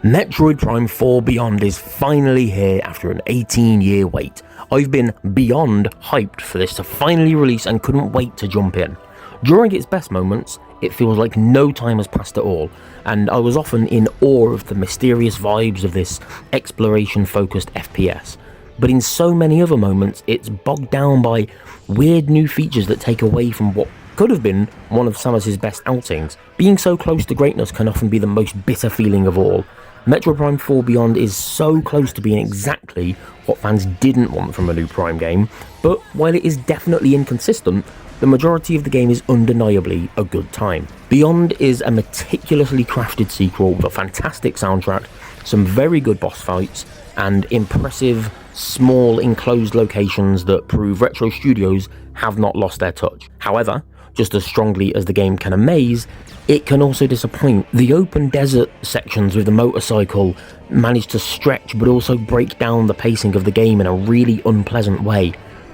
Metroid Prime 4 Beyond is finally here after an 18-year wait. I've been beyond hyped for this to finally release and couldn't wait to jump in. During its best moments, it feels like no time has passed at all, and I was often in awe of the mysterious vibes of this exploration-focused FPS. But in so many other moments, it's bogged down by weird new features that take away from what could have been one of Samus's best outings. Being so close to greatness can often be the most bitter feeling of all. Metroid Prime 4 Beyond is so close to being exactly what fans didn't want from a new Prime game, but while it is definitely inconsistent, the majority of the game is undeniably a good time. Beyond is a meticulously crafted sequel with a fantastic soundtrack, some very good boss fights, and impressive, small, enclosed locations that prove Retro Studios have not lost their touch. However, just as strongly as the game can amaze, it can also disappoint. The open desert sections with the motorcycle manage to stretch but also break down the pacing of the game in a really unpleasant way.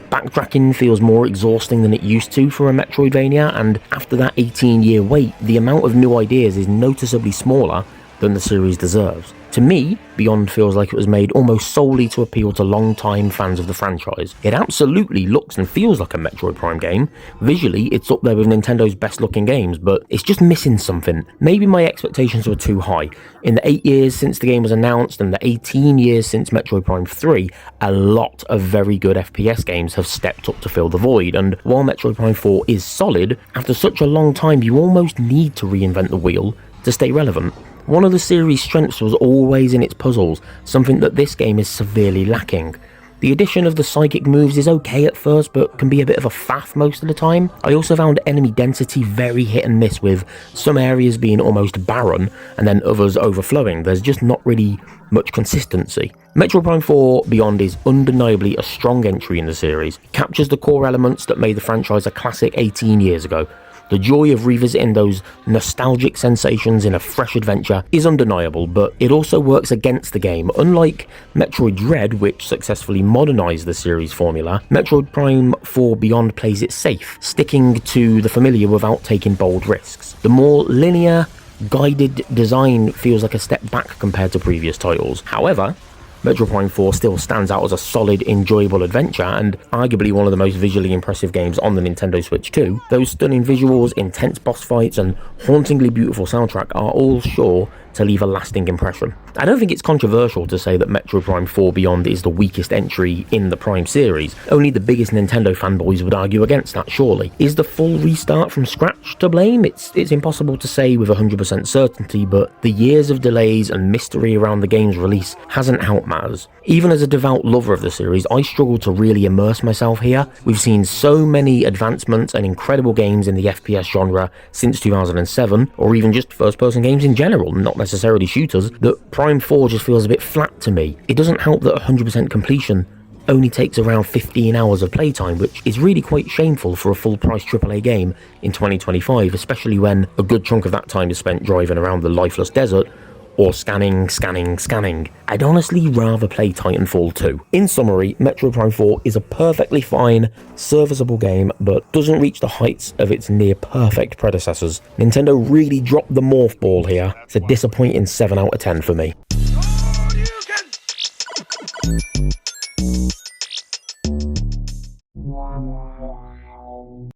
Backtracking feels more exhausting than it used to for a Metroidvania, and after that 18-year wait, the amount of new ideas is noticeably smaller than the series deserves. To me, Beyond feels like it was made almost solely to appeal to long-time fans of the franchise. It absolutely looks and feels like a Metroid Prime game. Visually, it's up there with Nintendo's best-looking games, but it's just missing something. Maybe my expectations were too high. In the 8 years since the game was announced and the 18 years since Metroid Prime 3, a lot of very good FPS games have stepped up to fill the void, and while Metroid Prime 4 is solid, after such a long time you almost need to reinvent the wheel to stay relevant. One of the series' strengths was always in its puzzles, something that this game is severely lacking. The addition of the psychic moves is okay at first, but can be a bit of a faff most of the time. I also found enemy density very hit and miss, with some areas being almost barren and then others overflowing. There's just not really much consistency. Metroid Prime 4 Beyond is undeniably a strong entry in the series. It captures the core elements that made the franchise a classic 18 years ago. The joy of revisiting those nostalgic sensations in a fresh adventure is undeniable, but it also works against the game. Unlike Metroid Dread, which successfully modernised the series formula, Metroid Prime 4 Beyond plays it safe, sticking to the familiar without taking bold risks. The more linear, guided design feels like a step back compared to previous titles. However, Metroid Prime 4 still stands out as a solid, enjoyable adventure, and arguably one of the most visually impressive games on the Nintendo Switch 2. Those stunning visuals, intense boss fights, and hauntingly beautiful soundtrack are all sure to leave a lasting impression. I don't think it's controversial to say that Metroid Prime 4 Beyond is the weakest entry in the Prime series. Only the biggest Nintendo fanboys would argue against that, surely. Is the full restart from scratch to blame? It's impossible to say with 100% certainty, but the years of delays and mystery around the game's release hasn't helped matters. Even as a devout lover of the series, I struggle to really immerse myself here. We've seen so many advancements and incredible games in the FPS genre since 2007, or even just first-person games in general, not necessarily shooters, that Prime 4 just feels a bit flat to me. It doesn't help that 100% completion only takes around 15 hours of playtime, which is really quite shameful for a full-price AAA game in 2025, especially when a good chunk of that time is spent driving around the lifeless desert or scanning. I'd honestly rather play Titanfall 2. In summary, Metroid Prime 4 is a perfectly fine, serviceable game, but doesn't reach the heights of its near-perfect predecessors. Nintendo really dropped the morph ball here. It's a disappointing 7 out of 10 for me.